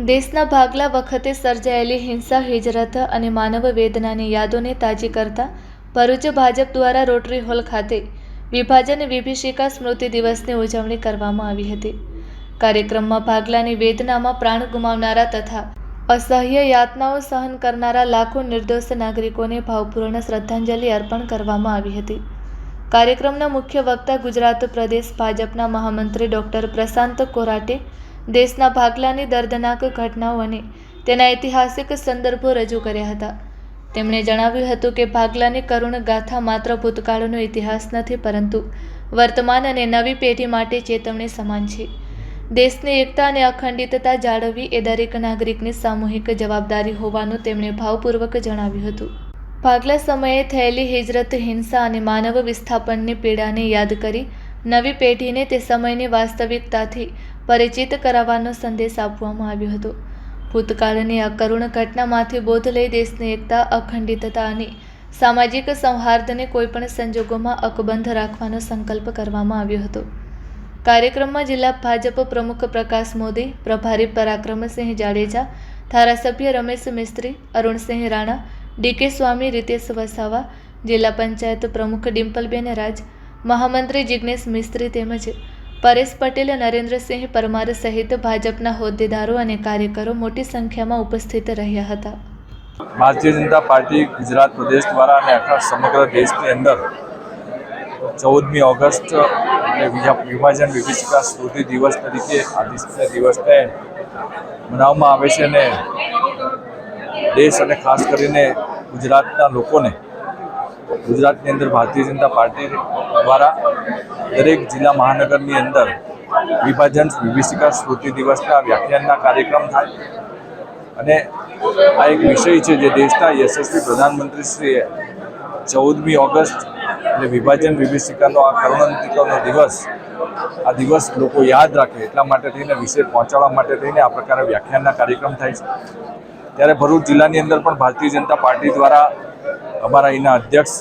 દેશના ભાગલા વખતે સર્જાયેલી હિંસા, હિજરત અને માનવ વેદનાની યાદોને તાજી કરતા ભરૂચ ભાજપ દ્વારા રોટરી હોલ ખાતે વિભાજન વિભીષિકા સ્મૃતિ દિવસની ઉજવણી કરવામાં આવી હતી। કાર્યક્રમમાં ભાગલાની વેદનામાં પ્રાણ ગુમાવનારા તથા અસહ્ય યાતનાઓ સહન કરનારા લાખો નિર્દોષ નાગરિકોને ભાવપૂર્ણ શ્રદ્ધાંજલિ અર્પણ કરવામાં આવી હતી। કાર્યક્રમના મુખ્ય વક્તા ગુજરાત પ્રદેશ ભાજપના મહામંત્રી ડોક્ટર પ્રશાંત કોરાટે દેશના ભાગલાની દર્દનાક ઘટનાઓ અને તેના ઐતિહાસિક સંદર્ભો રજૂ કર્યા હતા। તેમણે જણાવ્યું હતું કે ભાગલાની કરુણ ગાથા માત્ર ભૂતકાળનો ઇતિહાસ નથી, પરંતુ વર્તમાન અને નવી પેઢી માટે ચેતવણી સમાન છે। દેશની એકતા અને અખંડિતતા જાળવવી એ દરેક નાગરિકની સામૂહિક જવાબદારી હોવાનું તેમણે ભાવપૂર્વક જણાવ્યું હતું। ભાગલા સમયે થયેલી હિજરત, હિંસા અને માનવ વિસ્થાપનની પીડાને યાદ કરી નવી પેઢીને તે સમયની વાસ્તવિકતાથી પરિચિત કરાવવાનો સંદેશ આપવામાં આવ્યો હતો। ભૂતકાળની આ કરુણ ઘટનામાંથી બોધ લઈ દેશની એકતા, અખંડિતતા અને સામાજિક સૌહાર્દને કોઈપણ સંજોગોમાં અકબંધ રાખવાનો સંકલ્પ કરવામાં આવ્યો હતો। કાર્યક્રમમાં જિલ્લા ભાજપ પ્રમુખ પ્રકાશ મોદી, પ્રભારી પરાક્રમસિંહ જાડેજા, ધારાસભ્ય રમેશ મિસ્ત્રી, અરુણસિંહ રાણા, ડીકે સ્વામી, રીતેશ વસાવા, જિલ્લા પંચાયત પ્રમુખ ડિમ્પલબેન રાજ, મહામંત્રી જિગ્નેશ મિસ્ત્રી તેમજ પરેશ પટેલ, નરેન્દ્રસિંહ પરમાર સહિત ભાજપના હોદ્દેદારો અને કાર્યકરો મોટી સંખ્યામાં ઉપસ્થિત રહ્યા હતા। ભારતીય જનતા પાર્ટી ગુજરાત પ્રદેશ દ્વારા અને આખા સમગ્ર દેશની અંદર 14મી ઓગસ્ટ વિભાજન વિભીષિકા સ્મૃતિ દિવસ તરીકે આ દિવસને મનાવવામાં આવે છે અને દેશ અને ખાસ કરીને ગુજરાતના લોકોને ગુજરાતની અંદર ભારતીય જનતા પાર્ટી દ્વારા દરેક જિલ્લા મહાનગરની અંદર વિભાજન વિભીષિકા સ્મૃતિ દિવસના વ્યાખ્યાનના કાર્યક્રમ થાય અને આ એક વિષય છે જે દેશના યશસ્વી પ્રધાનમંત્રીશ્રીએ 14મી ઓગસ્ટ એટલે વિભાજન વિભીષિકાનો આ કરુણાંતિકાનો દિવસ, આ દિવસ લોકો યાદ રાખે એટલા માટે થઈને વિષય પહોંચાડવા માટે થઈને આ પ્રકારના વ્યાખ્યાનના કાર્યક્રમ થાય છે। ત્યારે ભરૂચ જિલ્લાની અંદર પણ ભારતીય જનતા પાર્ટી દ્વારા અમારા અહીંના અધ્યક્ષ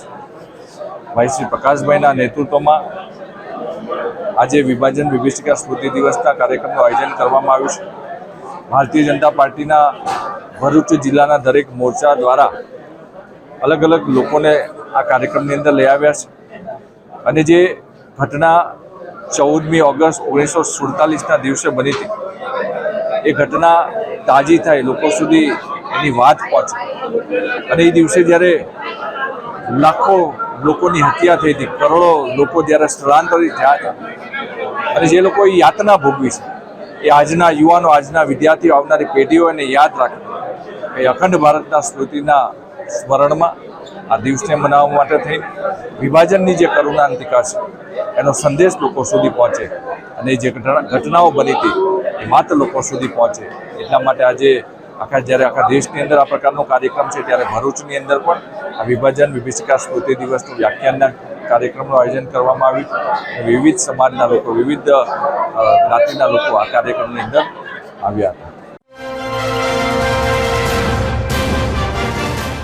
ભાઈ શ્રી પ્રકાશભાઈના નેતૃત્વમાં આજે વિભાજન વિભીષિકા સ્મૃતિ દિવસના કાર્યક્રમનું આયોજન કરવામાં આવ્યું છે। ભારતીય જનતા પાર્ટીના ભરૂચ જિલ્લાના દરેક મોરચા દ્વારા અલગ અલગ લોકોને આ કાર્યક્રમની અંદર લઈ આવ્યા છે અને જે ઘટના 14મી ઓગસ્ટ 1947ના દિવસે બની હતી એ ઘટના તાજી થાય, લોકો સુધી એની વાત પહોંચે અને એ દિવસે જ્યારે લાખો લોકોની હત્યા થઈ હતી, કરોડો લોકો જ્યારે સ્થળાંતરિત થયા હતા અને જે લોકોએ યાતના ભોગવી છે એ આજના યુવાનો, આજના વિદ્યાર્થીઓ, આવનારી પેઢીઓ એને યાદ રાખે એ અખંડ ભારતના સ્મૃતિના સ્મરણમાં આ દિવસને મનાવવા માટે થઈને વિભાજનની જે કરુણાંતિકા છે એનો સંદેશ લોકો સુધી પહોંચે અને જે ઘટનાઓ બની હતી એ માત્ર લોકો સુધી પહોંચે એટલા માટે આજે જ્યારે આખા દેશની અંદર આ પ્રકારનો કાર્યક્રમ છે ત્યારે ભરૂચની અંદર પણ આ વિભાજન વિભીષિકા સ્મૃતિ દિવસનું વ્યાખ્યાનના કાર્યક્રમનું આયોજન કરવામાં આવ્યું। વિવિધ સમાજના લોકો, વિવિધ જ્ઞાતિના લોકો આ કાર્યક્રમની અંદર આવ્યા હતા।